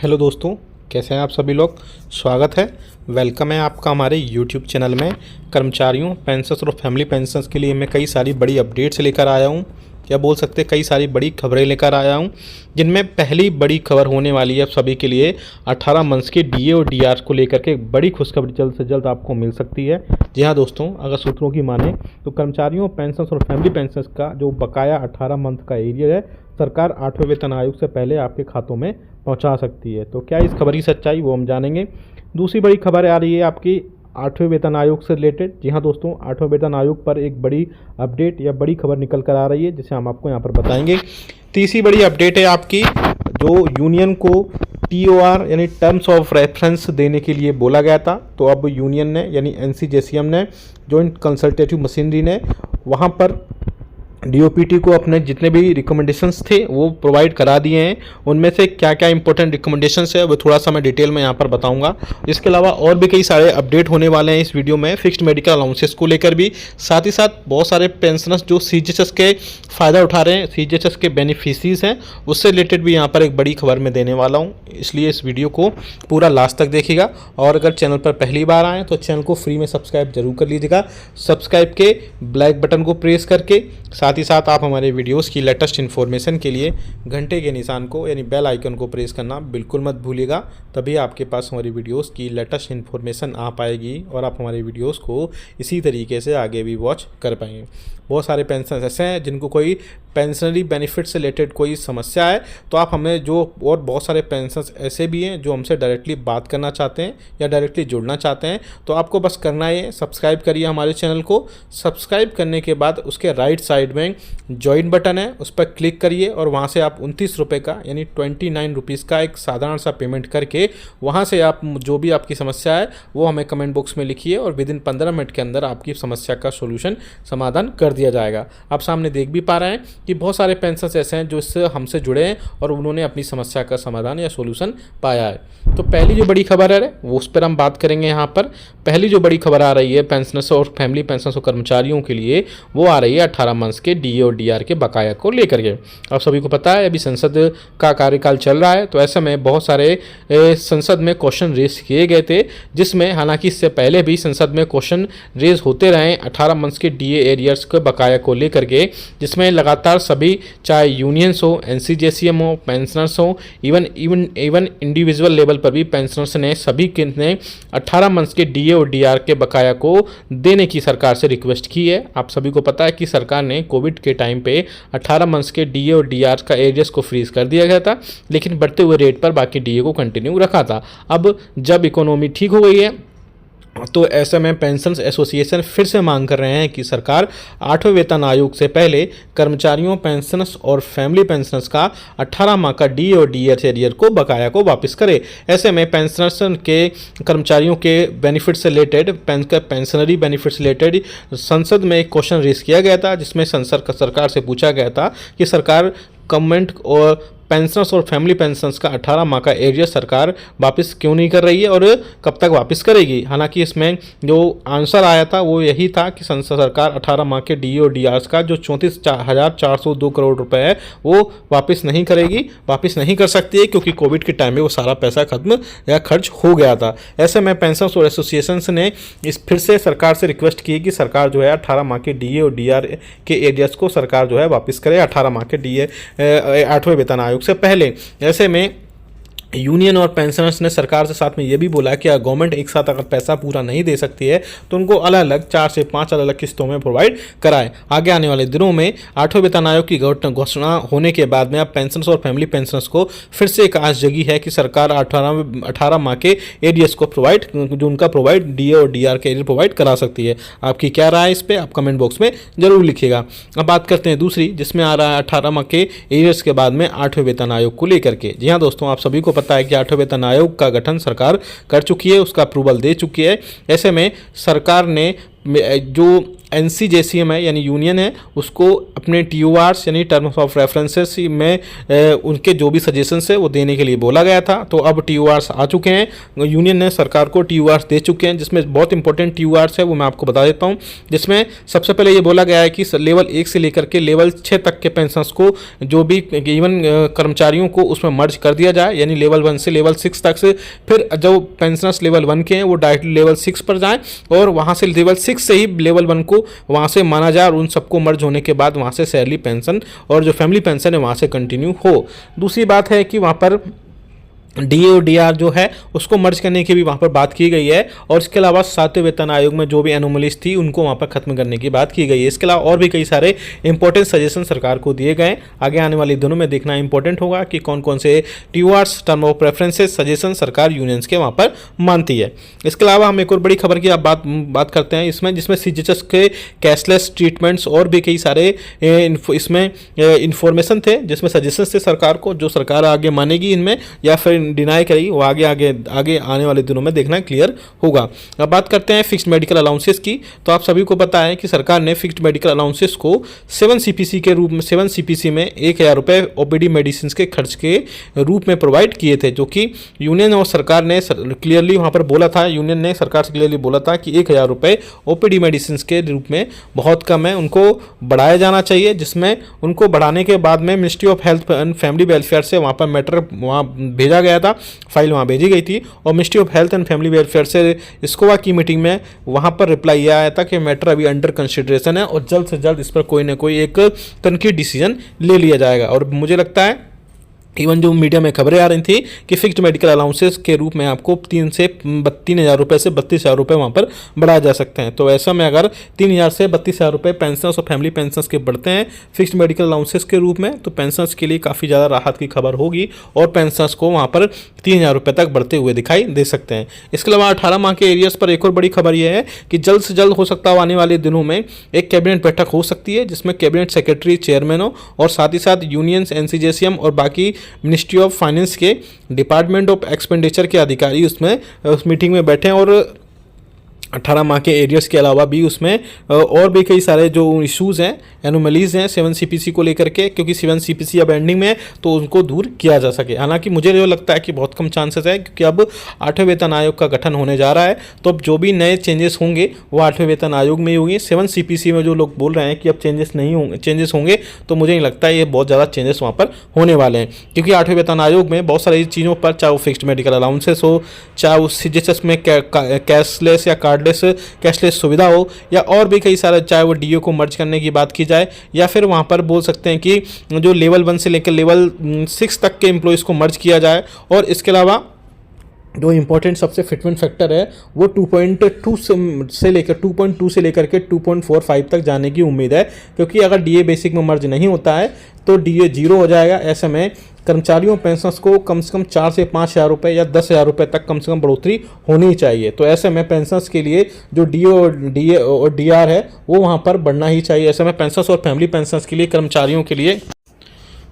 Hello दोस्तों, कैसे हैं आप सभी लोग। स्वागत है, वेलकम है आपका हमारे यूट्यूब चैनल में। कर्मचारियों, पेंशनर्स और फैमिली पेंशनर्स के लिए मैं कई सारी बड़ी अपडेट्स लेकर आया हूं, या बोल सकते कई सारी बड़ी खबरें लेकर आया हूं, जिनमें पहली बड़ी खबर होने वाली है आप सभी के लिए 18 मंथ्स के डीए और डीआर को लेकर के एक बड़ी खुशखबरी जल्द से जल्द आपको मिल सकती है। जी हाँ दोस्तों, अगर सूत्रों की माने तो कर्मचारियों, पेंशनर्स और फैमिली पेंशनर्स का जो बकाया 18 मंथ का एरियर है, सरकार 8वें वेतन आयोग से पहले आपके खातों में पहुंचा सकती है। तो क्या इस खबर की सच्चाई, वो हम जानेंगे। दूसरी बड़ी खबर आ रही है आपकी 8वें वेतन आयोग से रिलेटेड। जी हाँ दोस्तों, 8वें वेतन आयोग पर एक बड़ी अपडेट या बड़ी खबर निकल कर आ रही है, जिसे हम आपको यहाँ पर बताएंगे। तीसरी बड़ी अपडेट है आपकी, जो यूनियन को TOR यानी टर्म्स ऑफ रेफरेंस देने के लिए बोला गया था, तो अब यूनियन ने यानी NCJCM ने, जॉइंट कंसल्टेटिव मशीनरी ने, वहाँ पर DOPT को अपने जितने भी रिकमेंडेशंस थे वो प्रोवाइड करा दिए हैं। उनमें से क्या क्या इंपॉर्टेंट रिकमेंडेशंस है वो थोड़ा सा मैं डिटेल में यहाँ पर बताऊंगा। इसके अलावा और भी कई सारे अपडेट होने वाले हैं इस वीडियो में, फिक्स्ड मेडिकल अलाउंसेस को लेकर भी। साथ ही साथ बहुत सारे पेंशनर्स जो CGHS के फ़ायदा उठा रहे हैं, CGHS के बेनिफिशरीज हैं, उससे रिलेटेड भी यहाँ पर एक बड़ी खबर मैं देने वाला हूँ। इसलिए इस वीडियो को पूरा लास्ट तक देखिएगा। और अगर चैनल पर पहली बार आएँ तो चैनल को फ्री में सब्सक्राइब जरूर कर लीजिएगा। सब्सक्राइब के ब्लैक बटन को प्रेस करके साथ ही साथ आप हमारे वीडियोस की लेटेस्ट इन्फॉर्मेशन के लिए घंटे के निशान को यानी बेल आइकन को प्रेस करना बिल्कुल मत भूलिएगा। तभी आपके पास हमारी वीडियोस की लेटेस्ट इन्फॉर्मेशन आ पाएगी और आप हमारे वीडियोस को इसी तरीके से आगे भी वॉच कर पाएंगे। बहुत सारे पेंशनर्स ऐसे हैं जिनको कोई पेंशनरी बेनिफिट से रिलेटेड कोई समस्या है, तो आप हमें जो, और बहुत सारे पेंशनर्स ऐसे भी हैं जो हमसे डायरेक्टली बात करना चाहते हैं या डायरेक्टली जुड़ना चाहते हैं। तो आपको बस करना है, सब्सक्राइब करिए हमारे चैनल को। सब्सक्राइब करने के बाद उसके राइट साइड में ज्वाइन बटन है, उस पर क्लिक करिए और वहाँ से आप 29 रुपये का यानी 29 रुपीज़ का एक साधारण सा पेमेंट करके वहाँ से आप जो भी आपकी समस्या है वो हमें कमेंट बॉक्स में लिखिए और विदिन 15 मिनट के अंदर आपकी समस्या का सोल्यूशन समाधान कर दिया जाएगा। आप सामने देख भी पा रहे हैं कि बहुत सारे पेंशनर्स ऐसे हैं जो इससे हमसे जुड़े हैं और उन्होंने अपनी समस्या का समाधान या सोल्यूशन पाया है। तो पहली जो बड़ी खबर है वो उस पर हम बात करेंगे। यहाँ पर पहली जो बड़ी खबर आ रही है पेंशनर्स और फैमिली पेंशनर्स और कर्मचारियों के लिए, वो आ रही है 18 मंथ्स के DA और DR के बकाया को लेकर के। आप सभी को पता है अभी संसद का कार्यकाल चल रहा है, तो ऐसे में बहुत सारे संसद में क्वेश्चन रेज किए गए थे, जिसमें हालांकि इससे पहले भी संसद में क्वेश्चन रेज होते रहे 18 मंथ्स के DA एरियर्स के बकाया को लेकर के, जिसमें लगातार सभी, चाहे यूनियंस हो, NCJCM हो, पेंशनर्स हो, इवन इंडिविजुअल लेवल पर भी पेंशनर्स ने सभी के ने 18 मंथ्स के DA और DR के बकाया को देने की सरकार से रिक्वेस्ट की है। आप सभी को पता है कि सरकार ने कोविड के टाइम पे 18 मंथ्स के DA और DR का एरियर्स को फ्रीज कर दिया गया था, लेकिन बढ़ते हुए रेट पर बाकी DA को कंटिन्यू रखा था। अब जब इकोनॉमी ठीक हो गई है तो ऐसे में पेंशनर्स एसोसिएशन फिर से मांग कर रहे हैं कि सरकार 8वें वेतन आयोग से पहले कर्मचारियों, पेंशनर्स और फैमिली पेंशनर्स का 18 माह का DA और DR एरियर को बकाया को वापस करे। ऐसे में पेंशनर्स के, कर्मचारियों के बेनिफिट से रिलेटेड, पेंशनरी बेनिफिट से रिलेटेड संसद में एक क्वेश्चन रेज किया गया था, जिसमें सरकार से पूछा गया था कि सरकार गवर्नमेंट और पेंशनर्स और फैमिली पेंशनर्स का 18 माह का एरियर सरकार वापस क्यों नहीं कर रही है और कब तक वापस करेगी। हालांकि इसमें जो आंसर आया था वो यही था कि सरकार 18 माह के DA और DR का जो 34,402 करोड़ रुपए है वो वापस नहीं करेगी, वापस नहीं कर सकती है, क्योंकि कोविड के टाइम में वो सारा पैसा खत्म या खर्च हो गया था। ऐसे में पेंशनर्स और एसोसिएशंस ने इस फिर से सरकार से रिक्वेस्ट की कि सरकार जो है 18 माह के DA और DR के एरियर्स को सरकार जो है वापस करे 18 माह के DA 8वें वेतन आयोग से पहले। ऐसे में यूनियन और पेंशनर्स ने सरकार से साथ में ये भी बोला कि गवर्नमेंट एक साथ अगर पैसा पूरा नहीं दे सकती है तो उनको अलग अलग 4 से 5 अलग अलग किस्तों में प्रोवाइड कराए। आगे आने वाले दिनों में 8वें वेतन आयोग की घोषणा होने के बाद में अब पेंशनर्स और फैमिली पेंशनर्स को फिर से एक आस जगी है कि सरकार 18 माह के एरियर्स को प्रोवाइड, जो उनका प्रोवाइड DA और DR के एरियर प्रोवाइड करा सकती है। आपकी क्या राय है इस पर, आप कमेंट बॉक्स में जरूर लिखिएगा। अब बात करते हैं दूसरी, जिसमें आ रहा है 18 माह के एरियर्स के बाद में 8वें वेतन आयोग को लेकर के। जी हाँ दोस्तों, आप सभी को पता है कि 8वें वेतन आयोग का गठन सरकार कर चुकी है, उसका अप्रूवल दे चुकी है। ऐसे में सरकार ने जो NCJCM है यानी यूनियन है उसको अपने TORs यानी टर्म्स ऑफ रेफरेंसेस में उनके जो भी सजेशंस है वो देने के लिए बोला गया था। तो अब TORs आ चुके हैं, यूनियन ने सरकार को TORs दे चुके हैं, जिसमें बहुत इंपॉर्टेंट TORs है वो मैं आपको बता देता हूँ। जिसमें सबसे पहले ये बोला गया है कि लेवल 1 से लेकर के लेवल 6 तक के पेंशनर्स को जो भी इवन कर्मचारियों को उसमें मर्ज कर दिया जाए, यानी लेवल 1 से लेवल 6 तक से। फिर जो पेंशनर्स लेवल 1 के हैं वो डायरेक्टली लेवल 6 पर जाएं और वहाँ से लेवल 6 से ही लेवल 1 को वहाँ से माना जाए और उन सबको मर्ज होने के बाद वहाँ से सैलरी पेंशन और जो फैमिली पेंशन है वहाँ से कंटिन्यू हो। दूसरी बात है कि वहाँ पर DA और DR जो है उसको मर्ज करने की भी वहाँ पर बात की गई है और इसके अलावा 7वें वेतन आयोग में जो भी एनोमलीज थी उनको वहाँ पर खत्म करने की बात की गई है। इसके अलावा और भी कई सारे इंपॉर्टेंट सजेशन सरकार को दिए गए। आगे आने वाले दिनों में देखना इंपॉर्टेंट होगा कि कौन कौन से TORs term of preferences suggestion सरकार यूनियंस के वहाँ पर मानती है। इसके अलावा हम एक और बड़ी खबर की आप बात करते हैं इसमें, जिसमें CGHS के कैशलेस ट्रीटमेंट्स और भी कई सारे इसमें इंफॉर्मेशन थे, जिसमें सजेशन थे सरकार को, जो सरकार आगे मानेगी इनमें या फिर डिनाई करेगी वो आगे आने वाले दिनों में देखना क्लियर होगा। अब बात करते हैं फिक्स्ड मेडिकल अलाउंसेस की। तो आप सभी को पता है कि सरकार ने फिक्स्ड मेडिकल अलाउंसेस को 7 CPC के रूप में 7 CPC में 1000 रुपये OPD मेडिसिन के खर्च के रूप में प्रोवाइड किए थे, जो कि यूनियन और सरकार ने क्लियरली वहाँ पर बोला था। यूनियन ने सरकार से क्लियरली बोला था कि 1000 रुपये OPD मेडिसिन के रूप में बहुत कम है, उनको बढ़ाया जाना चाहिए। जिसमें उनको बढ़ाने के बाद में ministry of health and family welfare से वहाँ पर मैटर वहाँ भेजा गया था, फाइल वहाँ भेजी गई थी और ministry of health and family welfare से स्कोवा की मीटिंग में वहाँ पर रिप्लाई आया था कि मैटर अभी अंडर कंसिडरेशन है और जल्द से जल्द इस पर कोई ना कोई एक तनकीद डिसीजन ले लिया जाएगा। और मुझे लगता है इवन जो मीडिया में खबरें आ रही थी कि फिक्स्ड मेडिकल अलाउंसेस के रूप में आपको 3,000 रुपये से 32,000 रुपये वहाँ पर बढ़ाए जा सकते हैं। तो ऐसा में अगर 3,000 से 32,000 रुपये पेंशनर्स और फैमिली पेंशनर्स के बढ़ते हैं फिक्स्ड मेडिकल अलाउंसेस के रूप में, तो पेंशनर्स के लिए काफ़ी ज़्यादा राहत की खबर होगी और पेंशनर्स को वहाँ पर 3,000 रुपये तक बढ़ते हुए दिखाई दे सकते हैं। इसके अलावा 18 माह के एरियर्स पर एक और बड़ी खबर यह है कि जल्द से जल्द हो सकता है आने वाले दिनों में एक कैबिनेट बैठक हो सकती है, जिसमें कैबिनेट सेक्रेटरी, चेयरमैनों और साथ ही साथ यूनियंस, NCJCM और बाकी मिनिस्ट्री ऑफ फाइनेंस के डिपार्टमेंट ऑफ एक्सपेंडिचर के अधिकारी उस मीटिंग में बैठे हैं और 18 माह के एरियर्स के अलावा भी उसमें और भी कई सारे जो इश्यूज़ हैं, एनोमलीज हैं 7 CPC को लेकर के, क्योंकि 7 CPC अब एंडिंग में है तो उनको दूर किया जा सके। हालांकि मुझे जो लगता है कि बहुत कम चांसेस है, क्योंकि अब 8वें वेतन आयोग का गठन होने जा रहा है, तो अब जो भी नए चेंजेस होंगे वो 8वें वेतन आयोग में ही होंगे। 7 CPC में जो लोग बोल रहे हैं कि अब चेंजेस होंगे तो मुझे नहीं लगता है ये बहुत ज़्यादा चेंजेस वहाँ पर होने वाले हैं, क्योंकि 8वें वेतन आयोग में बहुत सारी चीज़ों पर, चाहे वो फिक्स्ड मेडिकल अलाउंसेस हो, चाहे वो CGHS में कैशलेस या कैशलेस सुविधा हो, या और भी कई सारे, चाहे वो DO को मर्ज करने की बात की जाए या फिर वहाँ पर बोल सकते हैं कि जो लेवल 1 से लेकर लेवल 6 तक के एम्प्लॉयज़ को मर्ज किया जाए। और इसके अलावा जो इम्पोर्टेंट सबसे फिटमेंट फैक्टर है वो 2.2 से लेकर के 2.45 तक जाने की उम्मीद है, क्योंकि अगर DA बेसिक में मर्ज नहीं होता है तो DA 0 हो जाएगा। ऐसे में कर्मचारियों पेंशनर्स को कम से कम 4 से 5,000 रुपये या 10,000 रुपये तक कम से कम बढ़ोतरी होनी चाहिए। तो ऐसे में पेंशनर्स के लिए जो DA और DR है वो वहाँ पर बढ़ना ही चाहिए। ऐसे में पेंशनर्स और फैमिली पेंशनर्स के लिए, कर्मचारियों के लिए